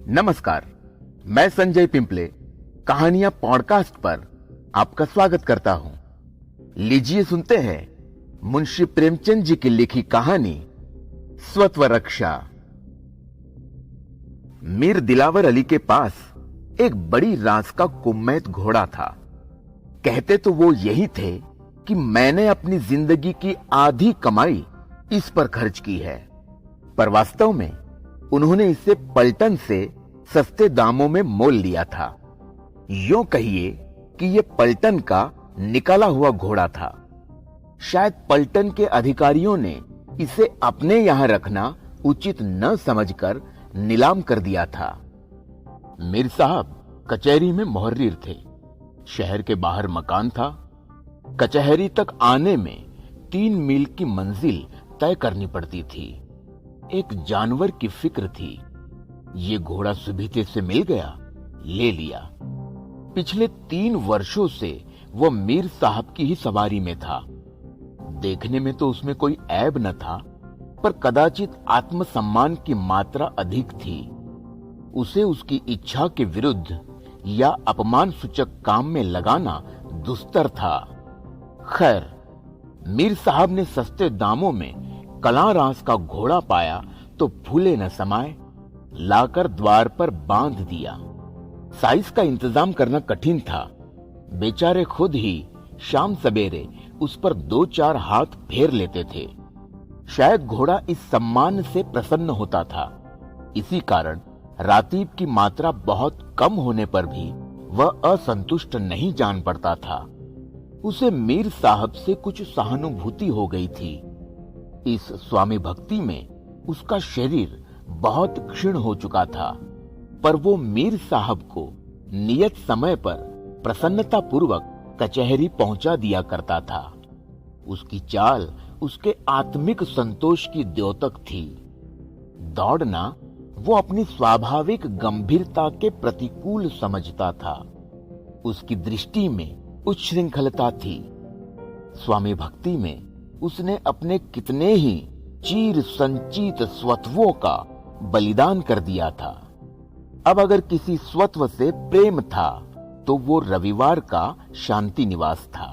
नमस्कार, मैं संजय पिंपले कहानियां पॉडकास्ट पर आपका स्वागत करता हूं। लीजिए सुनते हैं मुंशी प्रेमचंद जी की लिखी कहानी स्वत्व रक्षा। मीर दिलावर अली के पास एक बड़ी रास का कुम्मैत घोड़ा था। कहते तो वो यही थे कि मैंने अपनी जिंदगी की आधी कमाई इस पर खर्च की है, पर वास्तव में उन्होंने इसे पलटन से सस्ते दामों में मोल लिया था। यूं कहिए कि यह पलटन का निकाला हुआ घोड़ा था। शायद पलटन के अधिकारियों ने इसे अपने यहां रखना उचित न समझकर नीलाम कर दिया था। मीर साहब कचहरी में मुहर्रिर थे। शहर के बाहर मकान था। कचहरी तक आने में 3 मील की मंजिल तय करनी पड़ती थी। एक जानवर की फिक्र थी। ये घोड़ा सुबीते से मिल गया, ले लिया। पिछले 3 वर्षों से वह मीर साहब की ही सवारी में था। देखने में तो उसमें कोई ऐब न था, पर कदाचित आत्मसम्मान की मात्रा अधिक थी। उसे उसकी इच्छा के विरुद्ध या अपमान सूचक काम में लगाना दुस्तर था। खैर, मीर साहब ने सस्ते दामों में कलारास का घोड़ा पाया तो फूले न समाये, लाकर द्वार पर बांध दिया। साइज का इंतजाम करना कठिन था। बेचारे खुद ही शाम सवेरे उस पर 2-4 हाथ फेर लेते थे। शायद घोड़ा इस सम्मान से प्रसन्न होता था। इसी कारण रातीब की मात्रा बहुत कम होने पर भी वह असंतुष्ट नहीं जान पड़ता था। उसे मीर साहब से कुछ सहानुभूति हो गई थी। इस स्वामी भक्ति में उसका शरीर बहुत क्षीण हो चुका था, पर वो मीर साहब को नियत समय पर प्रसन्नता पूर्वक कचहरी पहुंचा दिया करता था। उसकी चाल उसके आत्मिक संतोष की द्योतक थी। दौड़ना वो अपनी स्वाभाविक गंभीरता के प्रतिकूल समझता था। उसकी दृष्टि में उच्छृंखलता थी। स्वामी भक्ति में उसने अपने कितने ही चीर संचित स्वत्वों का बलिदान कर दिया था। अब अगर किसी स्वत्व से प्रेम था तो वो रविवार का शांति निवास था।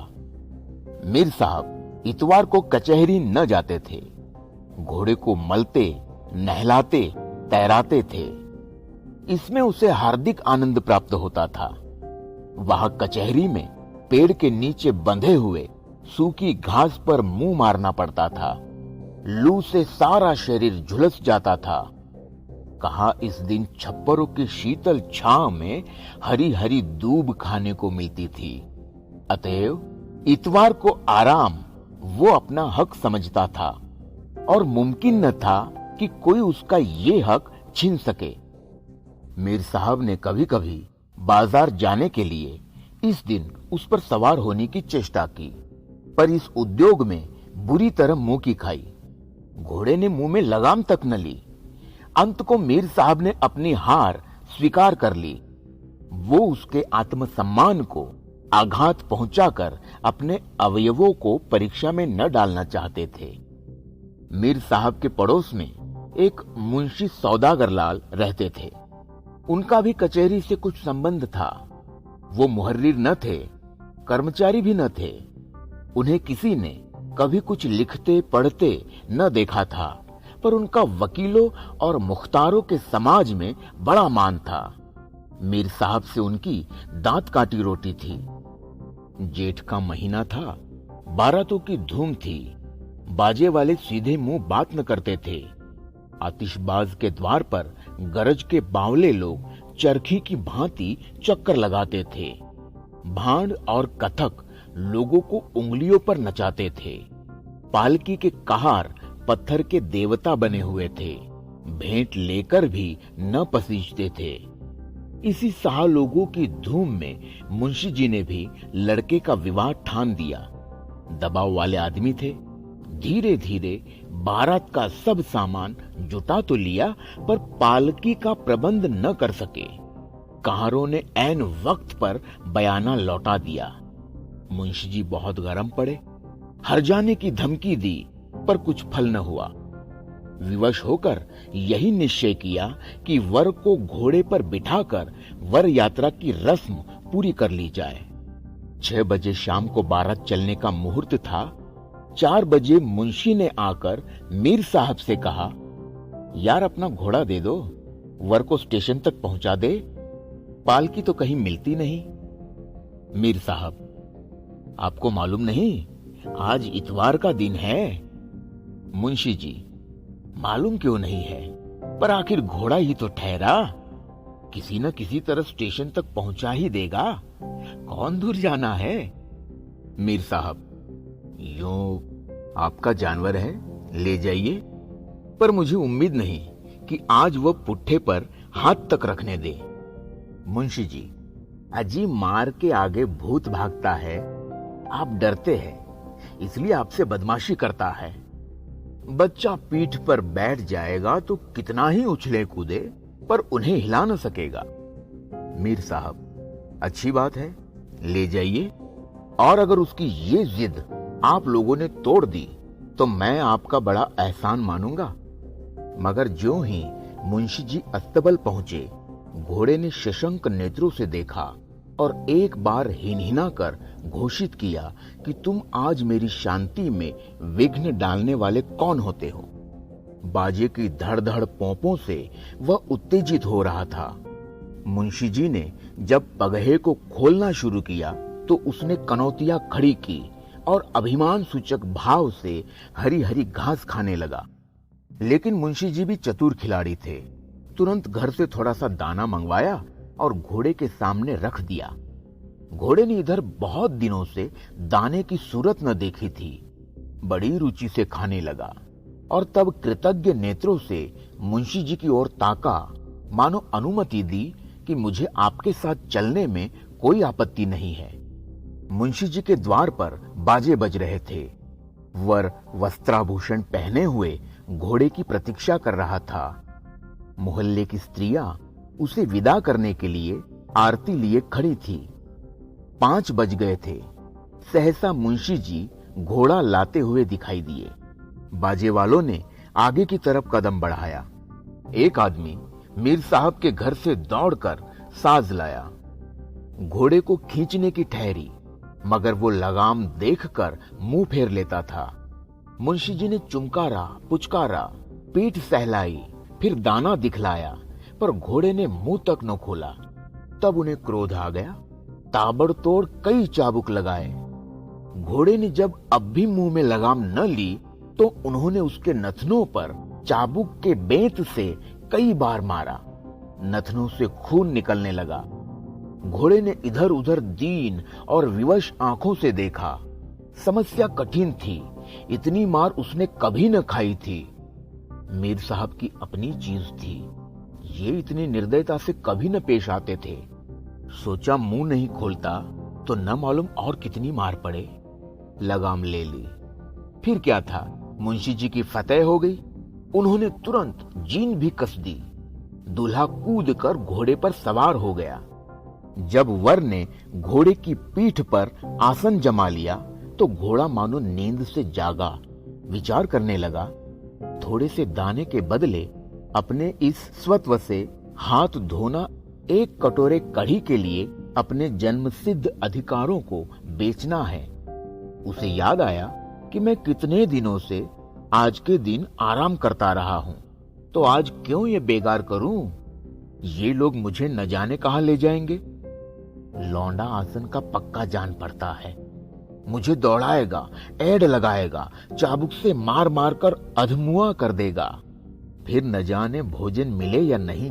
मीर साहब इतवार को कचहरी न जाते थे। घोड़े को मलते, नहलाते, तैराते थे। इसमें उसे हार्दिक आनंद प्राप्त होता था। वहां कचहरी में पेड़ के नीचे बंधे हुए सूखी घास पर मुंह मारना पड़ता था। लू से सारा शरीर झुलस जाता था। कहा इस दिन छप्परों की शीतल छांव में हरी हरी दूब खाने को मिलती थी। अतएव इतवार को आराम वो अपना हक समझता था और मुमकिन न था कि कोई उसका ये हक छीन सके। मीर साहब ने कभी कभी बाजार जाने के लिए इस दिन उस पर सवार होने की चेष्टा की, पर इस उद्योग में बुरी तरह मुंह की खाई। घोड़े ने मुंह में लगाम तक न ली। अंत को मीर साहब ने अपनी हार स्वीकार कर ली। वो उसके आत्मसम्मान को आघात पहुंचाकर अपने अवयवों को परीक्षा में न डालना चाहते थे। मीर साहब के पड़ोस में एक मुंशी सौदागर लाल रहते थे। उनका भी कचहरी से कुछ संबंध था। वो मुहर्रिर न थे, कर्मचारी भी न थे। उन्हें किसी ने कभी कुछ लिखते पढ़ते न देखा था, पर उनका वकीलों और मुख्तारों के समाज में बड़ा मान था। मीर साहब से उनकी दांत काटी रोटी थी। जेठ का महीना था। बारातों की धूम थी। बाजे वाले सीधे मुंह बात न करते थे। आतिशबाज के द्वार पर गरज के बावले लोग चरखी की भांति चक्कर लगाते थे। भांड और कथक लोगों को उंगलियों पर नचाते थे। पालकी के कहार पत्थर के देवता बने हुए थे। भेंट लेकर भी न पसीजते थे। इसी सहा लोगों की धूम में मुंशी जी ने भी लड़के का विवाह ठान दिया। दबाव वाले आदमी थे। धीरे धीरे बारात का सब सामान जुटा तो लिया, पर पालकी का प्रबंध न कर सके। कहारों ने ऐन वक्त पर बयाना लौटा दिया। मुंशी जी बहुत गर्म पड़े। हर जाने की धमकी दी, पर कुछ फल न हुआ। विवश होकर यही निश्चय किया कि वर को घोड़े पर बिठाकर वर यात्रा की रस्म पूरी कर ली जाए। 6 बजे शाम को बारात चलने का मुहूर्त था। 4 बजे मुंशी ने आकर मीर साहब से कहा, यार अपना घोड़ा दे दो, वर को स्टेशन तक पहुंचा दे, पालकी तो कहीं मिलती नहीं। मीर साहब, आपको मालूम नहीं आज इतवार का दिन है? मुंशी जी, मालूम क्यों नहीं है, पर आखिर घोड़ा ही तो ठहरा, किसी न किसी तरह स्टेशन तक पहुंचा ही देगा, कौन दूर जाना है। मीर साहब, यूं आपका जानवर है, ले जाइए, पर मुझे उम्मीद नहीं कि आज वह पुट्ठे पर हाथ तक रखने दे। मुंशी जी, अजी मार के आगे भूत भागता है, आप डरते हैं, इसलिए आपसे बदमाशी करता है। बच्चा पीठ पर बैठ जाएगा तो कितना ही उछले कूदे, पर उन्हें हिला न सकेगा। मीर साहब, अच्छी बात है, ले जाइए, और अगर उसकी ये जिद आप लोगों ने तोड़ दी तो मैं आपका बड़ा एहसान मानूंगा। मगर ज्यों ही मुंशी जी अस्तबल पहुंचे, घोड़े ने शशंक नेत्रों से देखा और एक बार हिनहिना कर घोषित किया कि तुम आज मेरी शांति में विघ्न डालने वाले कौन होते हो। बाजे की धड़-धड़ पोंपों से वह उत्तेजित हो रहा था। मुंशी जी ने जब पगहे को खोलना शुरू किया तो उसने कनौतियां खड़ी की और अभिमान सूचक भाव से हरी हरी घास खाने लगा। लेकिन मुंशी जी भी चतुर खिलाड़ी थे। तुरंत घर से थोड़ा सा दाना मंगवाया और घोड़े के सामने रख दिया। घोड़े ने इधर बहुत दिनों से दाने की सूरत न देखी थी, बड़ी रुचि से खाने लगा और तब कृतज्ञ नेत्रों से मुंशी जी की ओर ताका, मानो अनुमति दी कि मुझे आपके साथ चलने में कोई आपत्ति नहीं है। मुंशी जी के द्वार पर बाजे बज रहे थे। वर वस्त्राभूषण पहने हुए घोड़े की प्रतीक्षा कर रहा था। मोहल्ले की स्त्रियां उसे विदा करने के लिए आरती लिए खड़ी थी। 5 बज गए थे। सहसा मुंशी जी घोड़ा लाते हुए दिखाई दिए। बाजे वालों ने आगे की तरफ कदम बढ़ाया। एक आदमी मीर साहब के घर से दौड़कर साज लाया। घोड़े को खींचने की ठहरी, मगर वो लगाम देखकर मुंह फेर लेता था। मुंशी जी ने चुमकारा, पुचकारा, पीठ सहलाई, फिर दाना दिखलाया, पर घोड़े ने मुंह तक न खोला। तब उन्हें क्रोध आ गया। ताबड़तोड़ कई चाबुक लगाए। घोड़े ने जब अब भी मुंह में लगाम न ली तो उन्होंने उसके नथनों पर चाबुक के बेंत से कई बार मारा। नथनों से खून निकलने लगा। घोड़े ने इधर उधर दीन और विवश आंखों से देखा। समस्या कठिन थी, इतनी मार उसने कभी न खाई थी। मीर साहब की अपनी चीज थी, ये इतनी निर्दयता से कभी न पेश आते थे। सोचा मुंह नहीं खोलता तो न मालूम और कितनी मार पड़े। लगाम ले ली। फिर क्या था, मुंशी जी की फतेह हो गई। उन्होंने तुरंत जीन भी कस दी। दूल्हा कूद कर घोड़े पर सवार हो गया। जब वर ने घोड़े की पीठ पर आसन जमा लिया तो घोड़ा मानो नींद से जागा, विचार करने लगा। थोड़े से दाने के बदले अपने इस स्वत्व से हाथ धोना, एक कटोरे कढ़ी के लिए अपने जन्मसिद्ध अधिकारों को बेचना है। उसे याद आया कि मैं कितने दिनों से आज के दिन आराम करता रहा हूं, तो आज क्यों ये बेगार करूं? ये लोग मुझे न जाने कहां ले जाएंगे। लौंडा आसन का पक्का जान पड़ता है, मुझे दौड़ाएगा, ऐड लगाएगा, चाबुक से मार मार कर अधमुआ कर देगा। फिर न जाने भोजन मिले या नहीं।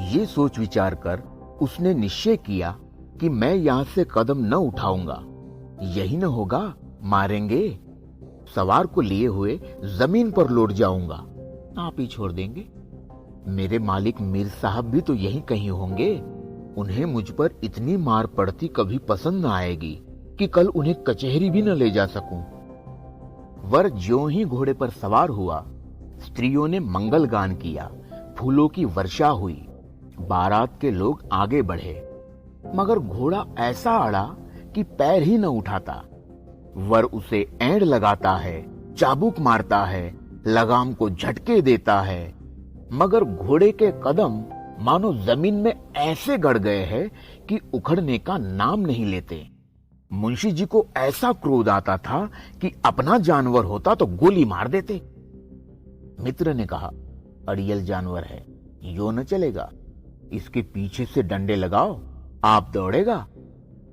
ये सोच विचार कर उसने निश्चय किया कि मैं यहां से कदम न उठाऊंगा। यही न होगा, मारेंगे। सवार को लिए हुए जमीन पर लौट जाऊंगा, आप ही छोड़ देंगे। मेरे मालिक मीर साहब भी तो यही कहीं होंगे। उन्हें मुझ पर इतनी मार पड़ती कभी पसंद न आएगी कि कल उन्हें कचहरी भी न ले जा सकूं। वर ज्यों ही घोड़े पर सवार हुआ, स्त्रियों ने मंगल गान किया, फूलों की वर्षा हुई, बारात के लोग आगे बढ़े, मगर घोड़ा ऐसा अड़ा कि पैर ही न उठाता। वर उसे ऐंड लगाता है, चाबुक मारता है, लगाम को झटके देता है, मगर घोड़े के कदम मानो जमीन में ऐसे गड़ गए हैं कि उखड़ने का नाम नहीं लेते। मुंशी जी को ऐसा क्रोध आता था कि अपना जानवर होता तो गोली मार देते। मित्र ने कहा, अड़ियल जानवर है, यो न चलेगा, इसके पीछे से डंडे लगाओ, आप दौड़ेगा।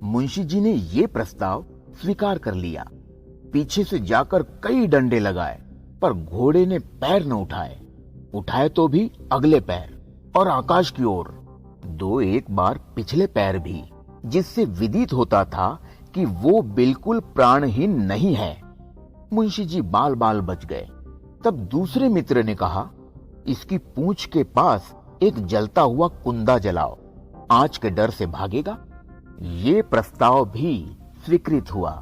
मुंशी जी ने ये प्रस्ताव स्वीकार कर लिया। पीछे से जाकर कई डंडे लगाए, पर घोड़े ने पैर न उठाए तो भी अगले पैर और आकाश की ओर, दो एक बार पिछले पैर भी, जिससे विदित होता था कि वो बिल्कुल प्राणहीन नहीं है। मुंशी जी बाल बाल बच गए। तब दूसरे मित्र ने कहा, इसकी पूंछ के पास एक जलता हुआ कुंदा जलाओ, आंच के डर से भागेगा। ये प्रस्ताव भी स्वीकृत हुआ।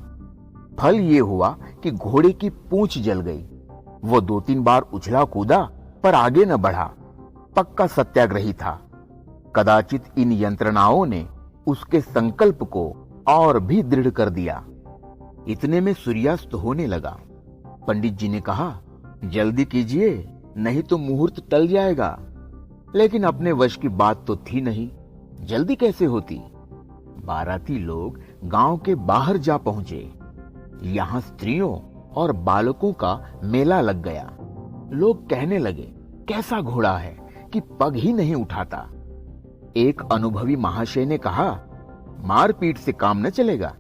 फल ये हुआ कि घोड़े की पूंछ जल गई। वो 2-3 बार उछला कूदा, पर आगे न बढ़ा। पक्का सत्याग्रही था। कदाचित इन यंत्रणाओं ने उसके संकल्प को और भी दृढ़ कर दिया। इतने में सूर्यास्त होने लगा। पंडित जी ने कहा, जल्दी कीजिए, नहीं तो मुहूर्त टल जाएगा। लेकिन अपने वश की बात तो थी नहीं, जल्दी कैसे होती। बाराती लोग गांव के बाहर जा पहुंचे। यहां स्त्रियों और बालकों का मेला लग गया। लोग कहने लगे, कैसा घोड़ा है कि पग ही नहीं उठाता। एक अनुभवी महाशय ने कहा, मारपीट से काम न चलेगा,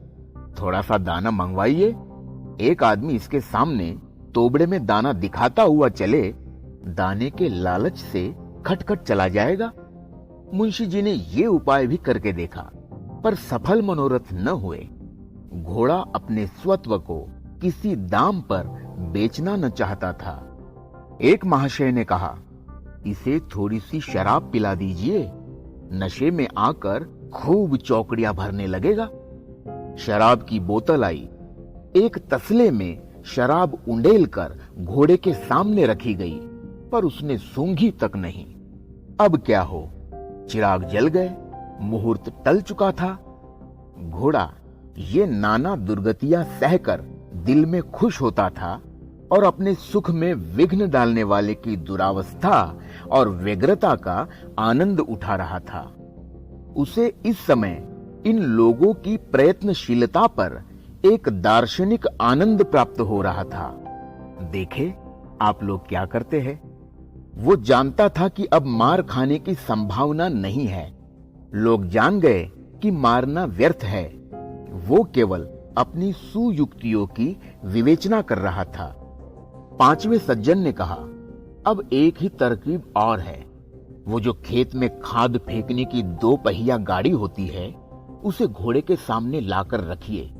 थोड़ा सा दाना मंगवाइए। एक आदमी इसके सामने तोबड़े में दाना दिखाता हुआ चले, दाने के लालच से खटखट चला जाएगा। मुंशी जी ने ये उपाय भी करके देखा, पर सफल मनोरथ न हुए। घोड़ा अपने स्वत्व को किसी दाम पर बेचना न चाहता था। एक महाशय ने कहा, इसे थोड़ी सी शराब पिला दीजिए, नशे में आकर खूब चौकड़ियां भरने लगेगा। शराब की बोतल आई। एक तसले में शराब उंडेल कर घोड़े के सामने रखी गई, पर उसने सूंघी तक नहीं। अब क्या हो, चिराग जल गए, मुहूर्त टल चुका था। घोड़ा ये नाना दुर्गतियां सहकर दिल में खुश होता था और अपने सुख में विघ्न डालने वाले की दुरावस्था और व्यग्रता का आनंद उठा रहा था। उसे इस समय इन लोगों की प्रयत्नशीलता पर एक दार्शनिक आनंद प्राप्त हो रहा था। देखे आप लोग क्या करते हैं। वो जानता था कि अब मार खाने की संभावना नहीं है। लोग जान गए कि मारना व्यर्थ है। वो केवल अपनी सुयुक्तियों की विवेचना कर रहा था। 5वें सज्जन ने कहा, अब एक ही तरकीब और है। वो जो खेत में खाद फेंकने की 2 पहिया गाड़ी होती है, उसे घोड़े के सामने लाकर रखिए।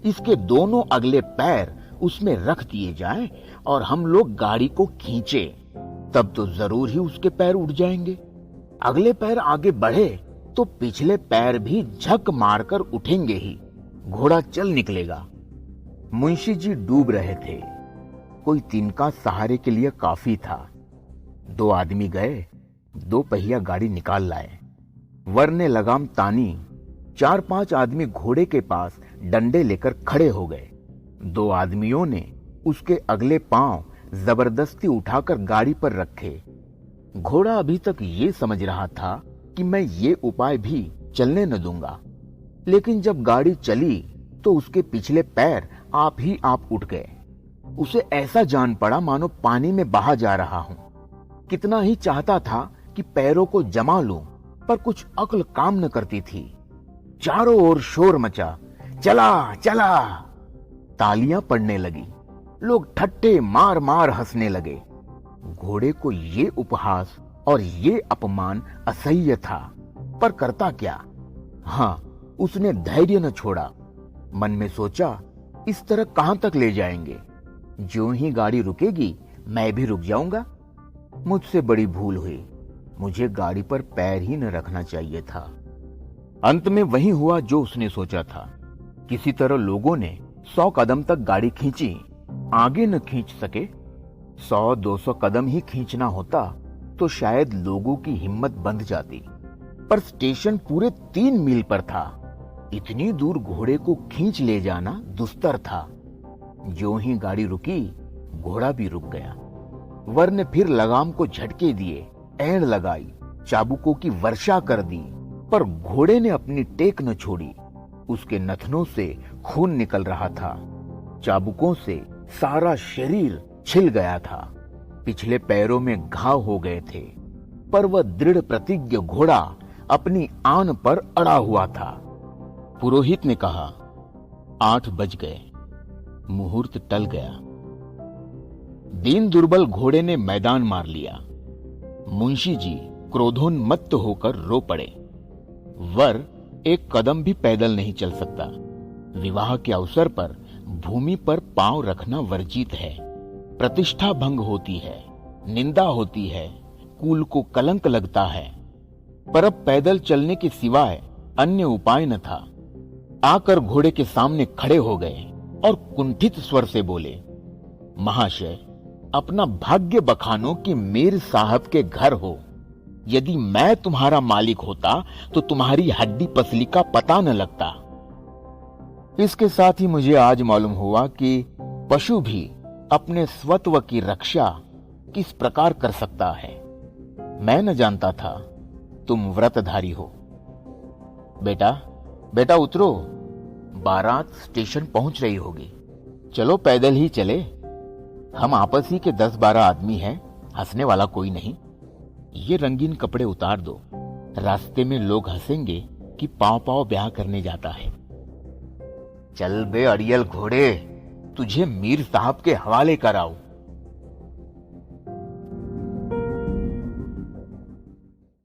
इसके दोनों अगले पैर उसमें रख दिए जाएं और हम लोग गाड़ी को खींचे, तब तो जरूर ही उसके पैर उठ जाएंगे। अगले पैर आगे बढ़े तो पिछले पैर भी झक मारकर उठेंगे ही। घोड़ा चल निकलेगा। मुंशी जी डूब रहे थे। कोई तिनका सहारे के लिए काफी था। 2 आदमी गए, 2 पहिया गाड़ी निकाल लाए। वर ने लगाम तानी। 4-5 आदमी घोड़े के पास डंडे लेकर खड़े हो गए। 2 आदमियों ने उसके अगले पांव जबरदस्ती उठाकर गाड़ी पर रखे। घोड़ा अभी तक ये समझ रहा था कि मैं ये उपाय भी चलने न दूंगा, लेकिन जब गाड़ी चली तो उसके पिछले पैर आप ही आप उठ गए। उसे ऐसा जान पड़ा मानो पानी में बहा जा रहा हूं। कितना ही चाहता था कि पैरों को जमा लूं, पर कुछ अक्ल काम न करती थी। चारों ओर शोर मचा, चला चला। तालियां पड़ने लगी। लोग ठट्ठे मार मार हंसने लगे। घोड़े को ये उपहास और ये अपमान असह्य था, पर करता क्या। हां, उसने धैर्य न छोड़ा। मन में सोचा, इस तरह कहां तक ले जाएंगे। ज्यों ही गाड़ी रुकेगी मैं भी रुक जाऊंगा। मुझसे बड़ी भूल हुई। मुझे गाड़ी पर पैर ही न रखना चाहिए था। अंत में वही हुआ जो उसने सोचा था। किसी तरह लोगों ने 100 कदम तक गाड़ी खींची। आगे न खींच सके। 100-200 कदम ही खींचना होता तो शायद लोगों की हिम्मत बंध जाती, पर स्टेशन पूरे 3 मील पर था। इतनी दूर घोड़े को खींच ले जाना दुस्तर था। ज्यों ही गाड़ी रुकी, घोड़ा भी रुक गया। वर ने फिर लगाम को झटके दिए, ऐड़ लगाई, चाबुकों की वर्षा कर दी, पर घोड़े ने अपनी टेक न छोड़ी। उसके नथनों से खून निकल रहा था। चाबुकों से सारा शरीर छिल गया था। पिछले पैरों में घाव हो गए थे, पर वह दृढ़ प्रतिज्ञ घोड़ा अपनी आन पर अड़ा हुआ था। पुरोहित ने कहा, 8 बज गए, मुहूर्त टल गया। दीन दुर्बल घोड़े ने मैदान मार लिया। मुंशी जी क्रोधोन्मत्त होकर रो पड़े। वर एक कदम भी पैदल नहीं चल सकता। विवाह के अवसर पर भूमि पर पांव रखना वर्जित है। प्रतिष्ठा भंग होती है, निंदा होती है, कुल को कलंक लगता है। पर अब पैदल चलने के सिवाय अन्य उपाय न था। आकर घोड़े के सामने खड़े हो गए और कुंठित स्वर से बोले, महाशय, अपना भाग्य बखानो कि मीर साहब के घर हो। यदि मैं तुम्हारा मालिक होता तो तुम्हारी हड्डी पसली का पता न लगता। इसके साथ ही मुझे आज मालूम हुआ कि पशु भी अपने स्वत्व की रक्षा किस प्रकार कर सकता है। मैं न जानता था तुम व्रतधारी हो। बेटा, बेटा उतरो, बारात स्टेशन पहुंच रही होगी। चलो पैदल ही चले। हम आपस ही के 10-12 आदमी हैं, हंसने वाला कोई नहीं। ये रंगीन कपड़े उतार दो, रास्ते में लोग हंसेंगे कि पांव पांव ब्याह करने जाता है। चल बे अड़ियल घोड़े, तुझे मीर साहब के हवाले कराऊं।